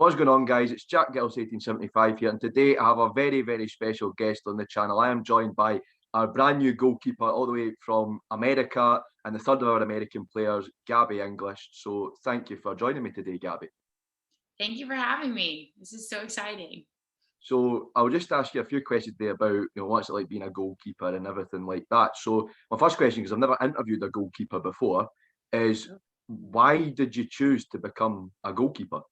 What's going on, guys? It's Jack Gills 1875 here, and today I have a very, very special guest on the channel. I am joined by our brand new goalkeeper all the way from America and the third of our American players, Gabby English. So thank you for joining me today, Gabby. Thank you for having me. This is so exciting. So I'll just ask you a few questions today about, what's it like being a goalkeeper and everything like that. So my first question, because I've never interviewed a goalkeeper before, is why did you choose to become a goalkeeper?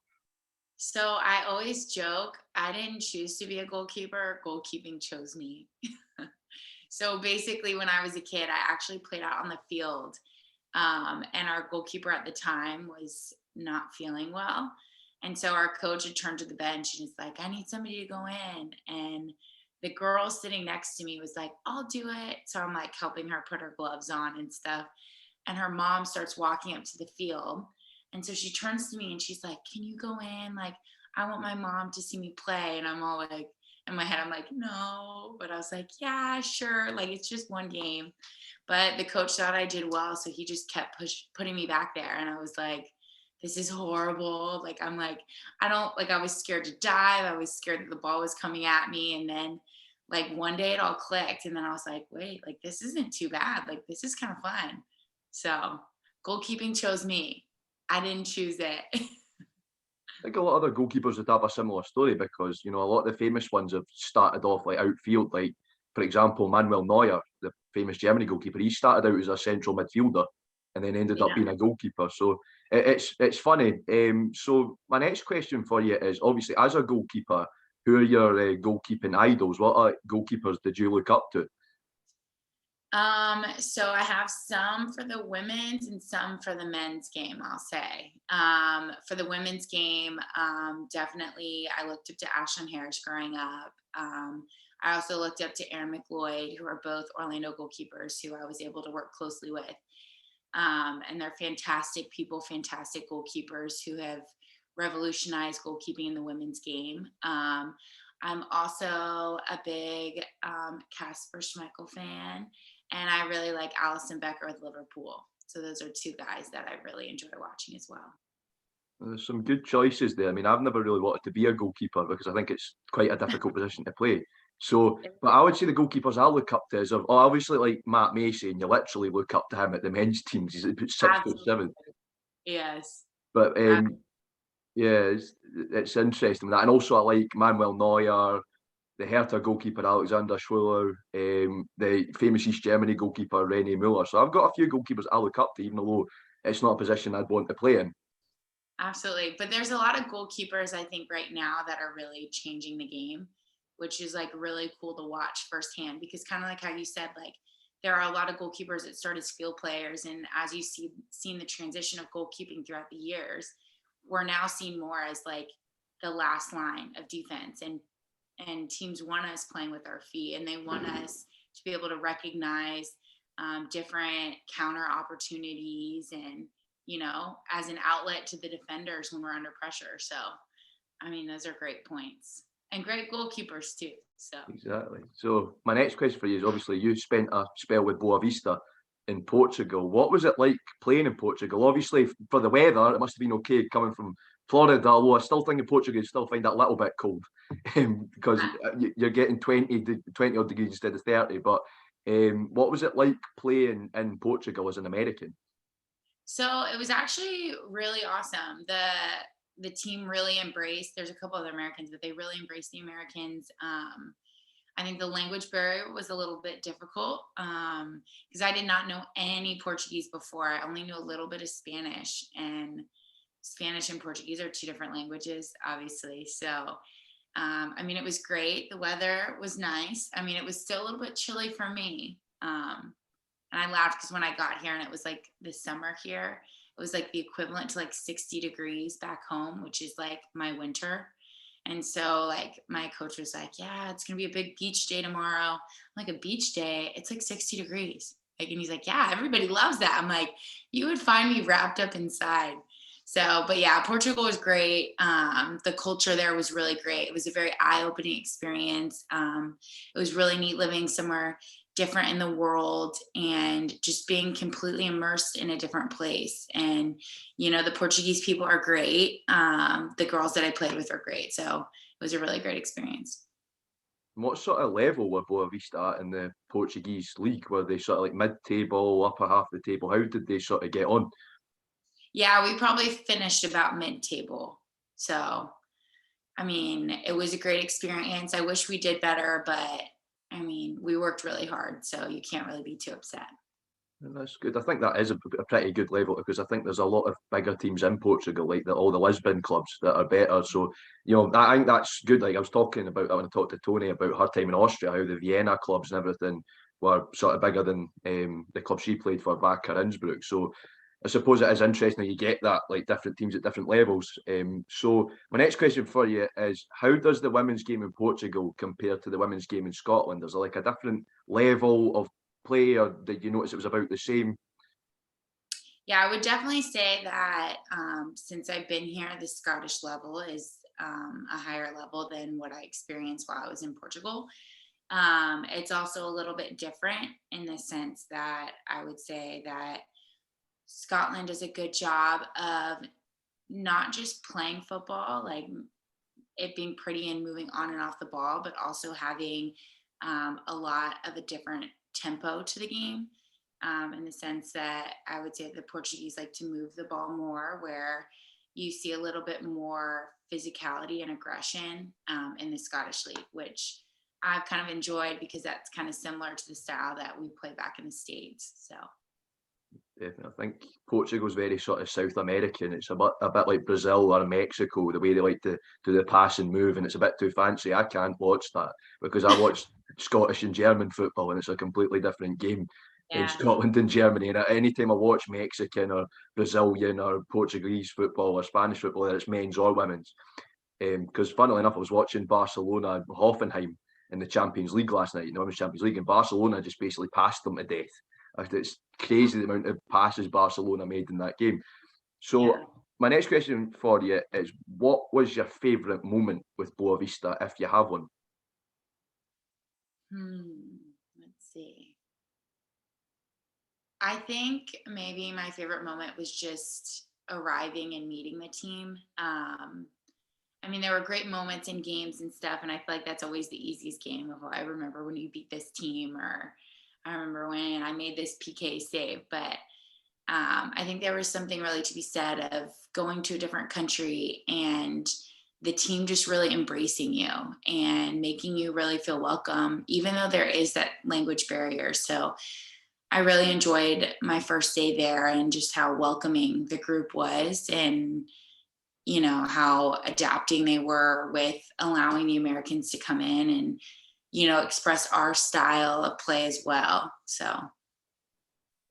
So I always joke, I didn't choose to be a goalkeeper, goalkeeping chose me. So basically, when I was a kid, I actually played out on the field. And our goalkeeper at the time was not feeling well. And so our coach had turned to the bench and he's like, I need somebody to go in. And the girl sitting next to me was like, I'll do it. So I'm like helping her put her gloves on and stuff. And her mom starts walking up to the field. And so she turns to me and she's like, can you go in? Like, I want my mom to see me play. And I'm all like, in my head, I'm like, no. But I was like, yeah, sure. Like, it's just one game. But the coach thought I did well. So he just kept putting me back there. And I was like, this is horrible. Like, I'm like, I was scared to dive. I was scared that the ball was coming at me. And then like one day it all clicked. And then I was like, wait, like, this isn't too bad. Like, this is kind of fun. So goalkeeping chose me. I didn't choose it. I think a lot of other goalkeepers would have a similar story because, a lot of the famous ones have started off like outfield. Like, for example, Manuel Neuer, the famous Germany goalkeeper, he started out as a central midfielder and then ended up being a goalkeeper. So it's funny. So my next question for you is, obviously, as a goalkeeper, who are your goalkeeping idols? What goalkeepers did you look up to? So I have some for the women's and some for the men's game, I'll say. For the women's game, definitely I looked up to Ashlyn Harris growing up. I also looked up to Erin McLeod, who are both Orlando goalkeepers who I was able to work closely with. And they're fantastic people, fantastic goalkeepers who have revolutionized goalkeeping in the women's game. I'm also a big Casper Schmeichel fan, and I really like Alison Becker with Liverpool. So those are two guys that I really enjoy watching as well. There's some good choices there. I mean, I've never really wanted to be a goalkeeper because I think it's quite a difficult position to play. So, but I would say the goalkeepers I look up to is obviously like Matt Macy, and you literally look up to him at the men's teams. He's 6'7". Yes. But yeah, it's interesting that, and also I like Manuel Neuer, the Hertha goalkeeper Alexander Schwuler, the famous East Germany goalkeeper René Mueller. So I've got a few goalkeepers I look up to, even though it's not a position I'd want to play in. Absolutely. But there's a lot of goalkeepers, I think, right now that are really changing the game, which is like really cool to watch firsthand, because kind of like how you said, like, there are a lot of goalkeepers that started skill players. And as you seen the transition of goalkeeping throughout the years, we're now seeing more as like the last line of defense, and teams want us playing with our feet, and they want us to be able to recognize different counter opportunities and, as an outlet to the defenders when we're under pressure. So, I mean, those are great points and great goalkeepers too. So Exactly. So my next question for you is, obviously you spent a spell with Boavista in Portugal. What was it like playing in Portugal? Obviously, for the weather, it must have been okay coming from Florida, although I still think in Portugal you still find that a little bit cold because you're getting 20 odd degrees instead of 30. But what was it like playing in Portugal as an American? So it was actually really awesome. The team really embraced. There's a couple other Americans, but they really embraced the Americans. I think the language barrier was a little bit difficult because I did not know any Portuguese before. I only knew a little bit of Spanish, and Spanish and Portuguese are two different languages, obviously. So, I mean, it was great. The weather was nice. I mean, it was still a little bit chilly for me. And I laughed because when I got here and it was like the summer here, it was like the equivalent to like 60 degrees back home, which is like my winter. And so like my coach was like, yeah, it's going to be a big beach day tomorrow. I'm like, a beach day? It's like 60 degrees. Like, and he's like, yeah, everybody loves that. I'm like, you would find me wrapped up inside. So, but yeah, Portugal was great. The culture there was really great. It was a very eye-opening experience. It was really neat living somewhere different in the world and just being completely immersed in a different place. And, the Portuguese people are great. The girls that I played with are great. So it was a really great experience. What sort of level were Boavista at in the Portuguese league? Were they sort of like mid-table, upper half of the table? How did they sort of get on? Yeah, we probably finished about mid-table. So, I mean, it was a great experience. I wish we did better, but I mean, we worked really hard. So you can't really be too upset. And that's good. I think that is a pretty good level because I think there's a lot of bigger teams in Portugal, like all the Lisbon clubs that are better. So, I think that's good. Like I was talking about that when I talked to Tony about her time in Austria, how the Vienna clubs and everything were sort of bigger than the club she played for back at Innsbruck. So, I suppose it is interesting that you get that, like different teams at different levels. So, my next question for you is: how does the women's game in Portugal compare to the women's game in Scotland? Is there like a different level of play, or did you notice it was about the same? Yeah, I would definitely say that since I've been here, the Scottish level is a higher level than what I experienced while I was in Portugal. It's also a little bit different in the sense that I would say that Scotland does a good job of not just playing football, like it being pretty and moving on and off the ball, but also having a lot of a different tempo to the game. In the sense that I would say the Portuguese like to move the ball more, where you see a little bit more physicality and aggression in the Scottish League, which I've kind of enjoyed because that's kind of similar to the style that we play back in the States. So Definitely. I think Portugal's very sort of South American. It's a bit like Brazil or Mexico, the way they like to do the pass and move, and it's a bit too fancy. I can't watch that because I watch Scottish and German football, and it's a completely different game in yeah, Scotland and Germany. And any time I watch Mexican or Brazilian or Portuguese football or Spanish football, whether it's men's or women's, because funnily enough, I was watching Barcelona Hoffenheim in the Champions League last night, in the Women's Champions League, and Barcelona just basically passed them to death. It's crazy the amount of passes Barcelona made in that game. yeah. So my next question for you is: what was your favourite moment with Boavista, if you have one? Let's see. I think maybe my favorite moment was just arriving and meeting the team. I mean, there were great moments in games and stuff, and I feel like that's always the easiest game of, I remember when you beat this team, or I remember when I made this PK save. But I think there was something really to be said of going to a different country and the team just really embracing you and making you really feel welcome, even though there is that language barrier. So I really enjoyed my first day there and just how welcoming the group was, and how adapting they were with allowing the Americans to come in and express our style of play as well. So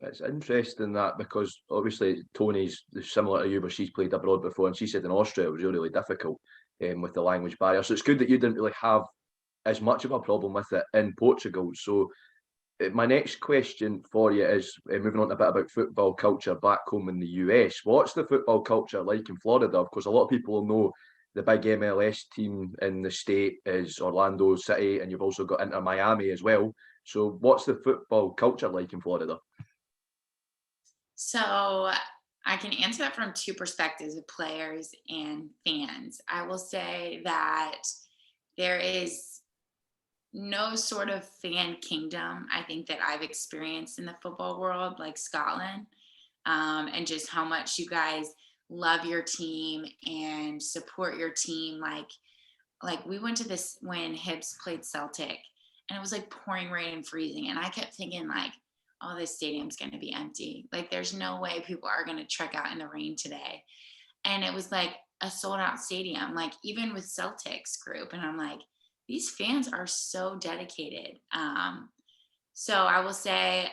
It's interesting that because obviously Tony's similar to you, but she's played abroad before, and she said in Austria it was really, really difficult with the language barrier. So it's good that you didn't really have as much of a problem with it in Portugal. So my next question for you is moving on a bit about football culture back home in the US. What's the football culture like in Florida? Of course, a lot of people will know the big MLS team in the state is Orlando City, and you've also got Inter Miami as well. So, what's the football culture like in Florida? So I can answer that from two perspectives of players and fans. I will say that there is no sort of fan kingdom I think that I've experienced in the football world like Scotland, and just how much you guys love your team and support your team. Like we went to this when Hibs played Celtic, and it was like pouring rain and freezing, and I kept thinking like, oh, this stadium's going to be empty. Like there's no way people are going to trek out in the rain today. And it was like a sold out stadium, like even with Celtics group. And I'm like, these fans are so dedicated. So I will say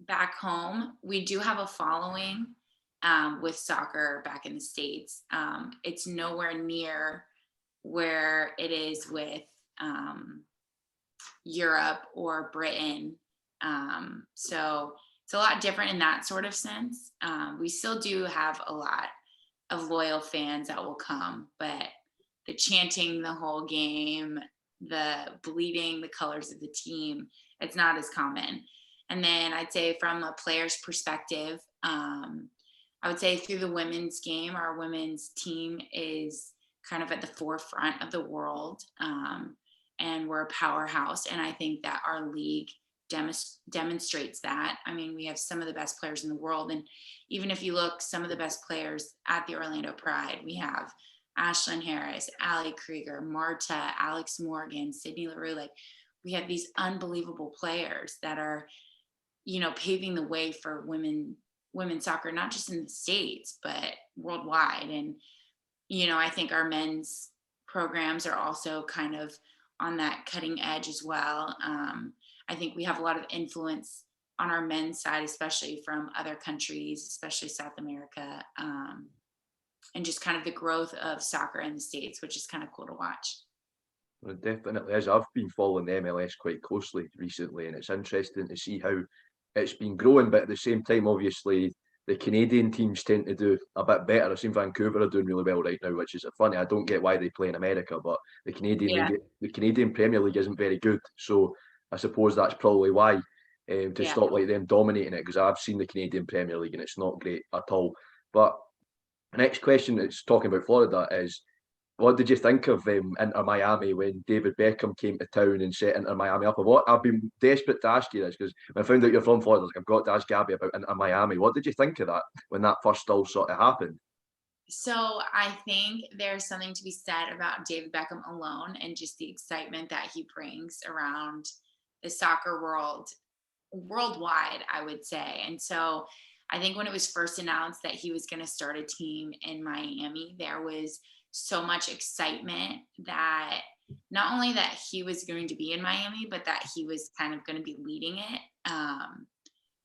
back home, we do have a following with soccer back in the States. It's nowhere near where it is with Europe or Britain. So it's a lot different in that sort of sense. We still do have a lot of loyal fans that will come, but the chanting the whole game, the bleeding the colors of the team it's not as common. And then I'd say from a player's perspective, I would say through the women's game, our women's team is kind of at the forefront of the world, and we're a powerhouse. And I think that our league demonstrates that. I mean, we have some of the best players in the world. And even if you look, some of the best players at the Orlando Pride, we have Ashlyn Harris, Allie Krieger, Marta, Alex Morgan, Sydney LaRue. Like, we have these unbelievable players that are, paving the way for women's soccer, not just in the States, but worldwide. And, I think our men's programs are also kind of on that cutting edge as well. I think we have a lot of influence on our men's side, especially from other countries, especially South America, and just kind of the growth of soccer in the States, which is kind of cool to watch. Well, it definitely is. I've been following the MLS quite closely recently, and it's interesting to see how it's been growing. But at the same time, obviously, the Canadian teams tend to do a bit better. I've seen Vancouver are doing really well right now, which is funny. I don't get why they play in America, but the Canadian Yeah. league, the Canadian Premier League isn't very good. So I suppose that's probably why, to Yeah. stop like them dominating it, because I've seen the Canadian Premier League and it's not great at all. But the next question that's talking about Florida is, what did you think of Inter Miami when David Beckham came to town and set Inter Miami up? I've been desperate to ask you this, because when I found out you're from Florida, I've got to ask Gabby about Inter Miami. What did you think of that when that first all sort of happened? So I think there's something to be said about David Beckham alone and just the excitement that he brings around the soccer world worldwide, I would say. And so I think when it was first announced that he was going to start a team in Miami, there was so much excitement that not only that he was going to be in Miami, but that he was kind of going to be leading it.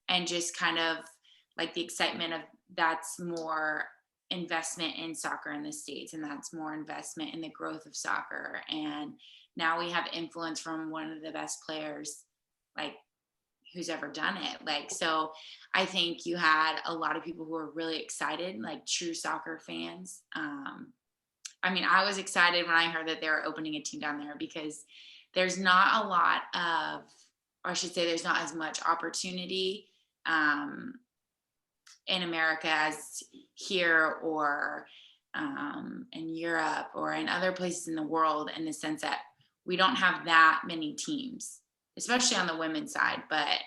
And just kind of like the excitement of that's more investment in soccer in the States, and that's more investment in the growth of soccer. And now we have influence from one of the best players, like, who's ever done it. Like, so I think you had a lot of people who were really excited, like true soccer fans. I mean, I was excited when I heard that they were opening a team down there, because there's not a lot of, or I should say, there's not as much opportunity in America as here, or in Europe, or in other places in the world, in the sense that we don't have that many teams, especially on the women's side. But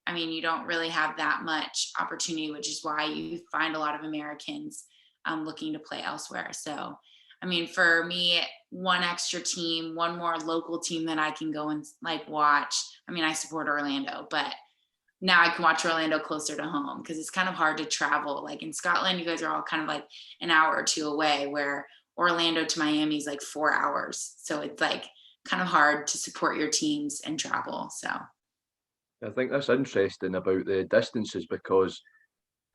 I mean, you don't really have that much opportunity, which is why you find a lot of Americans looking to play elsewhere. So, I mean, for me, one extra team, one more local team that I can go and like watch. I mean, I support Orlando, but now I can watch Orlando closer to home, because it's kind of hard to travel. Like in Scotland, you guys are all kind of like an hour or two away, where Orlando to Miami is like 4 hours. So it's like kind of hard to support your teams and travel. So I think that's interesting about the distances, because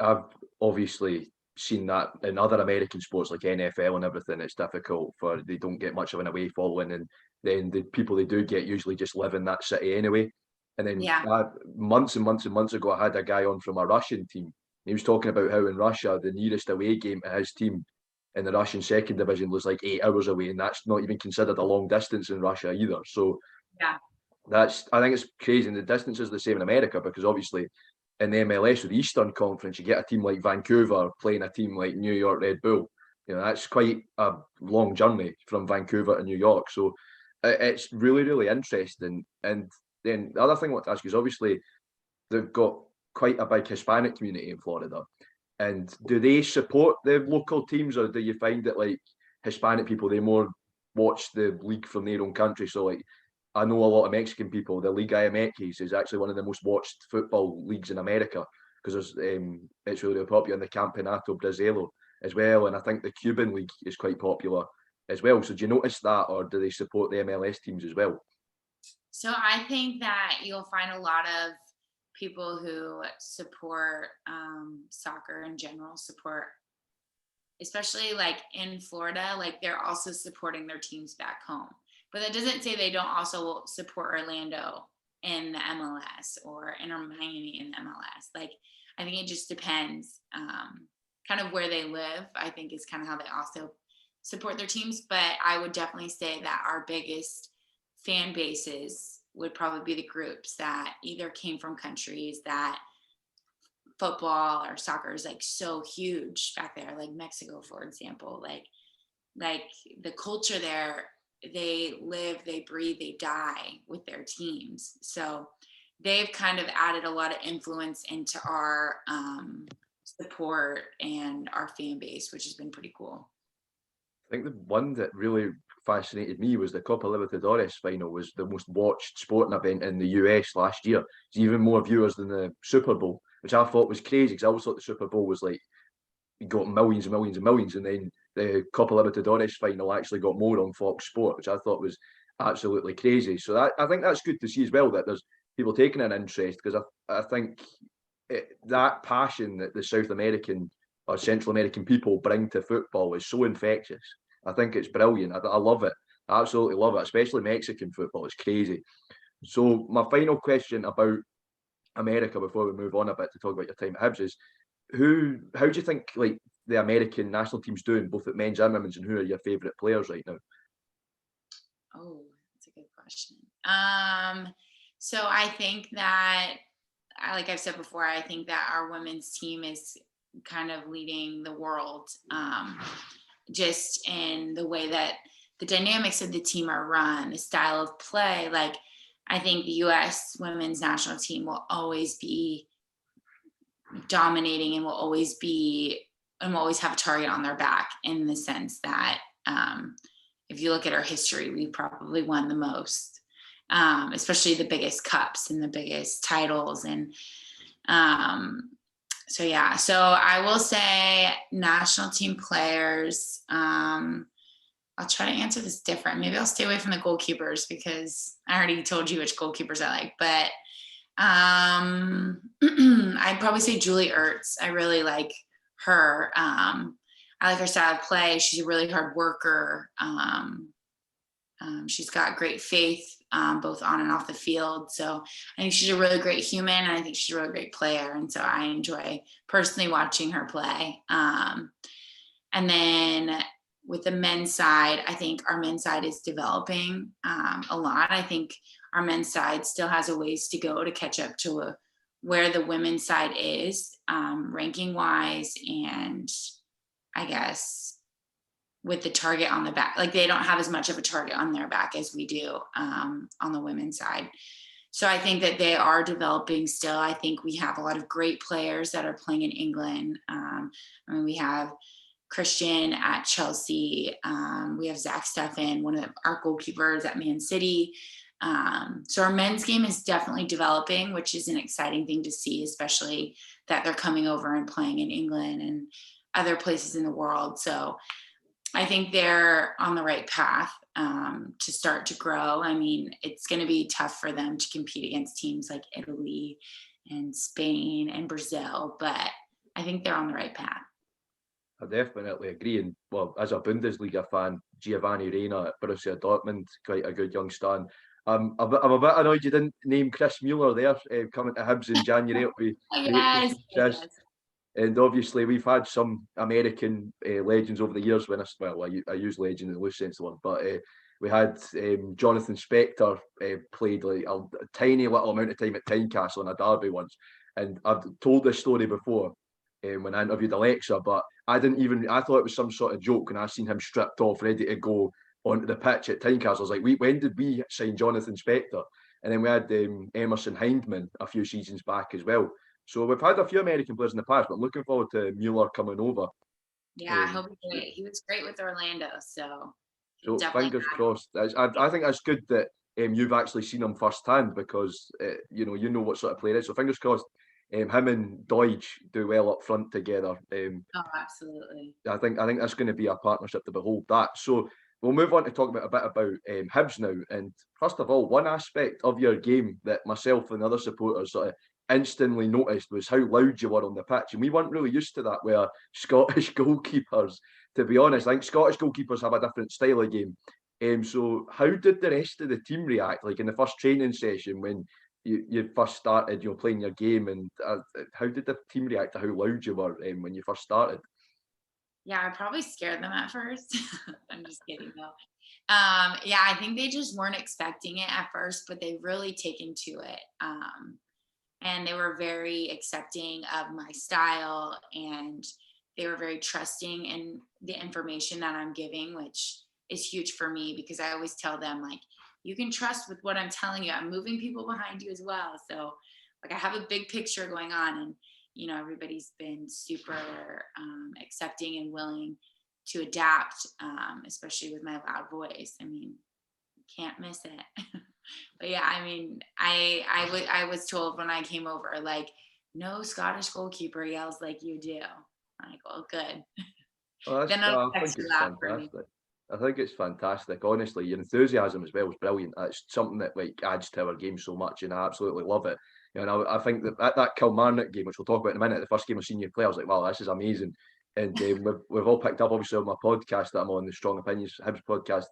I've obviously seen that in other American sports like NFL and everything. It's difficult, for they don't get much of an away following, and then the people they do get usually just live in that city anyway. And then yeah, months and months and months ago, I had a guy on from a Russian team. He was talking about how in Russia, the nearest away game to his team in the Russian second division was like 8 hours away, and that's not even considered a long distance in Russia either. So yeah, I think it's crazy. And the distance is the same in America, because obviously in the MLS with the Eastern Conference, you get a team like Vancouver playing a team like New York Red Bull. That's quite a long journey from Vancouver to New York. So it's really, really interesting. And then the other thing I want to ask is, obviously they've got quite a big Hispanic community in Florida. And do they support the local teams, or do you find that like Hispanic people, they more watch the league from their own country? So like, I know a lot of Mexican people. The Liga MX is actually one of the most watched football leagues in America, because it's really, really popular in the Campeonato Brasileiro as well. And I think the Cuban league is quite popular as well. So do you notice that, or do they support the MLS teams as well? so I think that you'll find a lot of people who support soccer in general, support, especially like in Florida, like they're also supporting their teams back home. But that doesn't say they don't also support Orlando in the MLS, or Inter Miami in the MLS. Like, I think it just depends kind of where they live, I think, is kind of how they also support their teams. But I would definitely say that our biggest fan bases would probably be the groups that either came from countries that football or soccer is like so huge back there, like Mexico, for example. Like the culture there, they live, they breathe, they die with their teams. So they've kind of added a lot of influence into our support and our fan base, which has been pretty cool. I think the one that really fascinated me was the Copa Libertadores final. Was the most watched sporting event in the US last year. It's even more viewers than the Super Bowl, which I thought was crazy because I always thought the Super Bowl was like you got millions and millions and millions, and then the Copa Libertadores final actually got more on Fox Sport, which I thought was absolutely crazy. So I think that's good to see as well, that there's people taking an interest, because I think that passion that the South American or Central American people bring to football is so infectious. I think it's brilliant. I love it. I absolutely love it, especially Mexican football. It's crazy. So my final question about America before we move on a bit to talk about your time at Hibs is how do you think like the American national team's doing, both at men's and women's, and who are your favourite players right now? Oh, that's a good question. So I think that, like I've said before, I think that our women's team is kind of leading the world, just in the way that the dynamics of the team are run, the style of play. Like, I think the U.S. women's national team will always be dominating and will always have a target on their back, in the sense that if you look at our history, we probably won the most, especially the biggest cups and the biggest titles. And so I will say national team players. I'll try to answer this different. Maybe I'll stay away from the goalkeepers because I already told you which goalkeepers I like, but I'd probably say Julie Ertz. I really like her. I like her style of play. She's a really hard worker. She's got great faith, both on and off the field. So I think she's a really great human, and I think she's a really great player. And so I enjoy personally watching her play. And then with the men's side, I think our men's side is developing a lot. I think our men's side still has a ways to go to catch up to where the women's side is, ranking wise, and I guess with the target on the back. Like, they don't have as much of a target on their back as we do on the women's side. So I think that they are developing still. I think we have a lot of great players that are playing in England. We have Christian at Chelsea. We have Zach Steffen, one of our goalkeepers at Man City. So our men's game is definitely developing, which is an exciting thing to see, especially that they're coming over and playing in England and other places in the world. So I think they're on the right path to start to grow. I mean, it's going to be tough for them to compete against teams like Italy and Spain and Brazil, but I think they're on the right path. I definitely agree. And well, as a Bundesliga fan, Giovanni Reina at Borussia Dortmund, quite a good young star. I'm a bit annoyed you didn't name Chris Mueller there, coming to Hibs in January. It'll be Yes. And obviously, we've had some American legends over the years. I use legend in the loose sense of the word, but we had Jonathan Spector played like a tiny little amount of time at Tynecastle in a derby once, and I've told this story before when I interviewed Alexa, but I thought it was some sort of joke when I seen him stripped off, ready to go onto the pitch at Tynecastle. I was like, when did we sign Jonathan Spector? And then we had Emerson Hindman a few seasons back as well. So we've had a few American players in the past, but I'm looking forward to Mueller coming over. Yeah, I hope he was great with Orlando. So fingers crossed. I think that's good that you've actually seen him firsthand, because you know what sort of player it is. So fingers crossed, him and Deutsch do well up front together. Oh, absolutely. I think that's going to be a partnership to behold. That. So we'll move on to talk a bit about Hibs now. And first of all, one aspect of your game that myself and other supporters sort of instantly noticed was how loud you were on the pitch, and we weren't really used to that with Scottish goalkeepers. To be honest, I think Scottish goalkeepers have a different style of game. So how did the rest of the team react, like in the first training session when you first started, playing your game, and how did the team react to how loud you were when you first started? Yeah, I probably scared them at first. I'm just kidding though. Yeah, I think they just weren't expecting it at first, but they really taken to it. And they were very accepting of my style, and they were very trusting in the information that I'm giving, which is huge for me because I always tell them, like, you can trust with what I'm telling you. I'm moving people behind you as well. So, like, I have a big picture going on, and everybody's been super accepting and willing to adapt, especially with my loud voice. I mean, can't miss it. But yeah, I mean, I was told when I came over, like, no Scottish goalkeeper yells like you do. I'm like, well, good. Well, Then that's it'll I be think extra it's loud for me. fantastic. I think it's fantastic. Honestly, your enthusiasm as well is brilliant. It's something that like adds to our game so much, and I absolutely love it. And I think that that Kilmarnock game, which we'll talk about in a minute, the first game I've seen you play, I was like, wow, this is amazing. And we've all picked up, obviously, on my podcast that I'm on, the Strong Opinions Hibs podcast.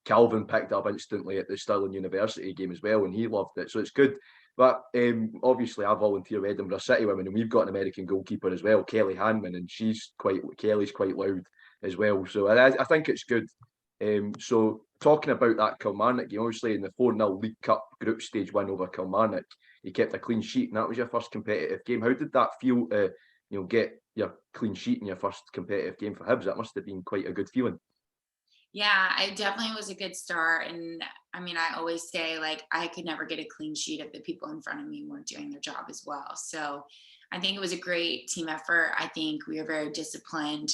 Calvin picked up instantly at the Stirling University game as well, and he loved it. So it's good. But obviously, I volunteer with Edinburgh City Women, and we've got an American goalkeeper as well, Kelly Hanman, and Kelly's quite loud as well. So I think it's good. So talking about that Kilmarnock game, obviously in the 4-0 League Cup group stage win over Kilmarnock, you kept a clean sheet, and that was your first competitive game. How did that feel to get your clean sheet in your first competitive game for Hibs? That must have been quite a good feeling. Yeah, it definitely was a good start. And I mean, I always say, like, I could never get a clean sheet if the people in front of me weren't doing their job as well. So I think it was a great team effort. I think we were very disciplined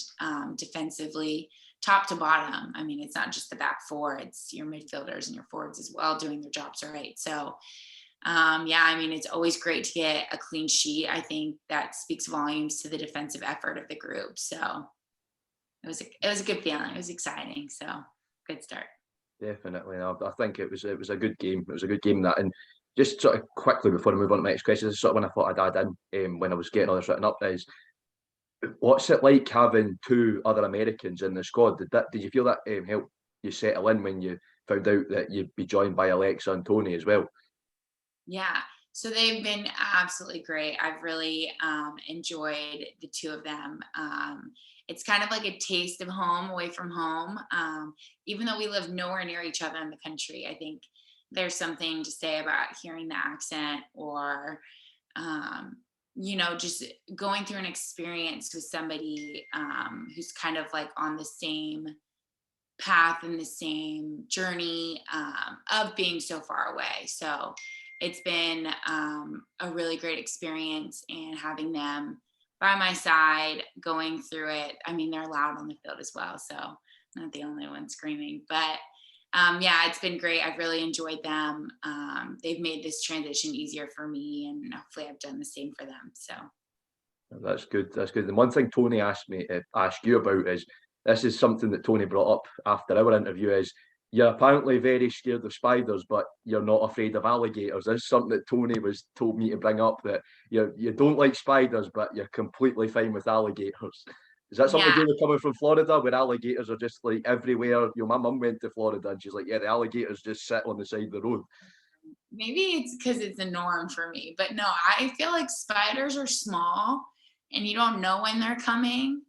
defensively, top to bottom. I mean, it's not just the back four, it's your midfielders and your forwards as well doing their jobs right. So, yeah, I mean, it's always great to get a clean sheet. I think that speaks volumes to the defensive effort of the group. So, it was a good feeling. It was exciting. So good start. Definitely, I think it was a good game. It was a good game that, and just sort of quickly before I move on to my next question, this is sort of when I thought I'd add in when I was getting all this written up is what's it like having two other Americans in the squad? Did you feel that helped you settle in when you found out that you'd be joined by Alexa and Tony as well? Yeah. So they've been absolutely great. I've really enjoyed the two of them. It's kind of like a taste of home away from home. Even though we live nowhere near each other in the country, I think there's something to say about hearing the accent or, um, just going through an experience with somebody who's kind of like on the same path and the same journey of being so far away. So it's been a really great experience, and having them by my side going through it. I mean, they're loud on the field as well, so I'm not the only one screaming. But yeah, it's been great. I've really enjoyed them. They've made this transition easier for me, and hopefully I've done the same for them. So That's good. That's good. And one thing Tony asked me to ask you about is this is something that Tony brought up after our interview is you're apparently very scared of spiders, but you're not afraid of alligators. This is something that Tony was told me to bring up that you don't like spiders, but you're completely fine with alligators. Is that something to yeah, do with coming from Florida, where alligators are just like everywhere? My mum went to Florida and she's like, yeah, the alligators just sit on the side of the road. maybe it's because it's a norm for me, but no, I feel like spiders are small and you don't know when they're coming.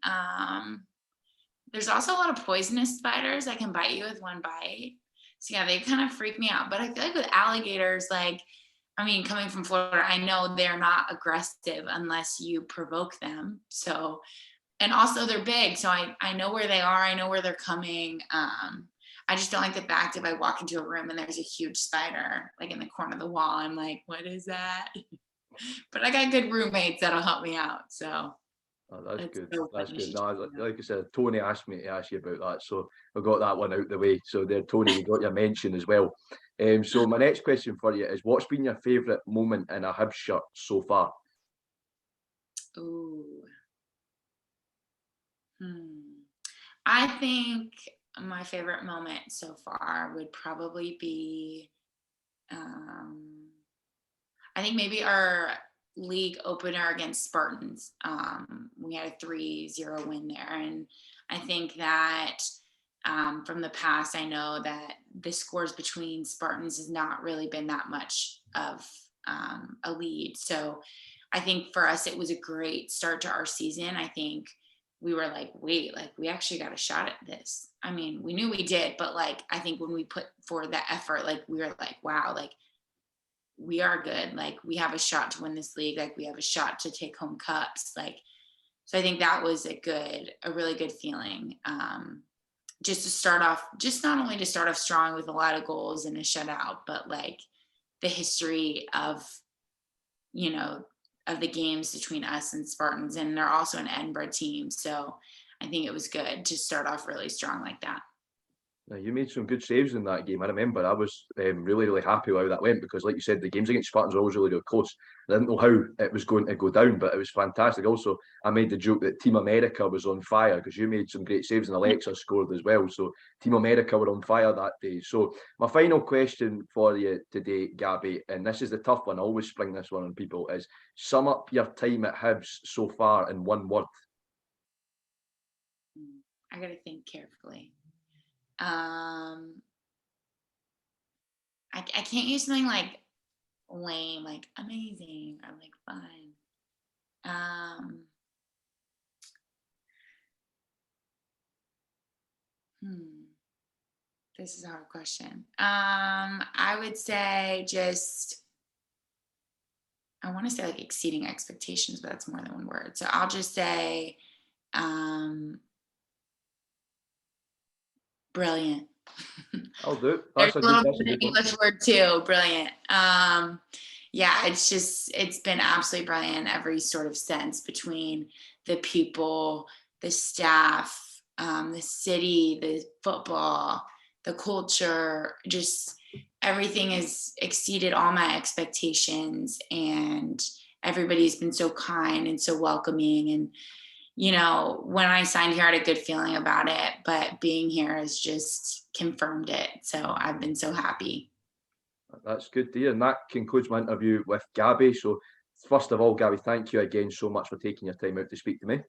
There's also a lot of poisonous spiders that can bite you with one bite. So yeah, they kind of freak me out. But I feel like with alligators, like, I mean, coming from Florida, I know they're not aggressive unless you provoke them. So, and also they're big. So I know where they are. I know where they're coming. I just don't like the fact if I walk into a room and there's a huge spider like in the corner of the wall, I'm like, what is that? But I got good roommates that'll help me out. So Oh, that's it's good. so That's funny you good. should No, say that. like I said, Tony asked me to ask you about that, so I got that one out the way. So there, Tony, you got your mention as well. So my next question for you is, what's been your favourite moment in a Hibs shirt so far? Ooh. Hmm. I think my favorite moment so far would probably be, um, I think maybe our league opener against Spartans. We had a 3-0 win there. And I think that from the past, I know that the scores between Spartans has not really been that much of a lead. So I think for us, it was a great start to our season. I think we were like, wait, like we actually got a shot at this. I mean, we knew we did, but like I think when we put forward that effort, like we were like, wow, like we are good. Like we have a shot to win this league. Like we have a shot to take home cups. Like, so I think that was a really good feeling. Just to start off, just not only to start off strong with a lot of goals and a shutout, but like the history of, you know, of the games between us and Spartans, and they're also an Edinburgh team. So I think it was good to start off really strong like that. Now, you made some good saves in that game. I remember I was really, really happy with how that went because, like you said, the games against Spartans were always really, really close. I didn't know how it was going to go down, but it was fantastic. Also, I made the joke that Team America was on fire because you made some great saves and Alexa scored as well. So Team America were on fire that day. So my final question for you today, Gabby, and this is the tough one. I always spring this one on people, is sum up your time at Hibs so far in one word. I got to think carefully. I can't use something like lame, like amazing or like fun. This is a hard question. I would say just, I want to say like exceeding expectations, but that's more than one word. So I'll just say brilliant. I'll do it. There's That's a little that's bit a of good one. English word too, brilliant. Yeah, it's been absolutely brilliant every sort of sense, between the people, the staff, the city, the football, the culture, just everything has exceeded all my expectations, and everybody's been so kind and so welcoming. And you know, when I signed here, I had a good feeling about it, but being here has just confirmed it. So I've been so happy. That's good to hear. And that concludes my interview with Gabby. So, first of all, Gabby, thank you again so much for taking your time out to speak to me.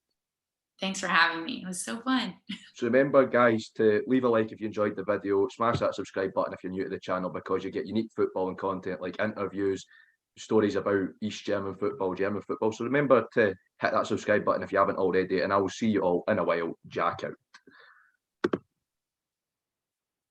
Thanks for having me. It was so fun. So, remember, guys, to leave a like if you enjoyed the video, smash that subscribe button if you're new to the channel, because you get unique football and content like interviews, stories about East German football, German football. So, remember to hit that subscribe button if you haven't already, and I will see you all in a while. Jack out.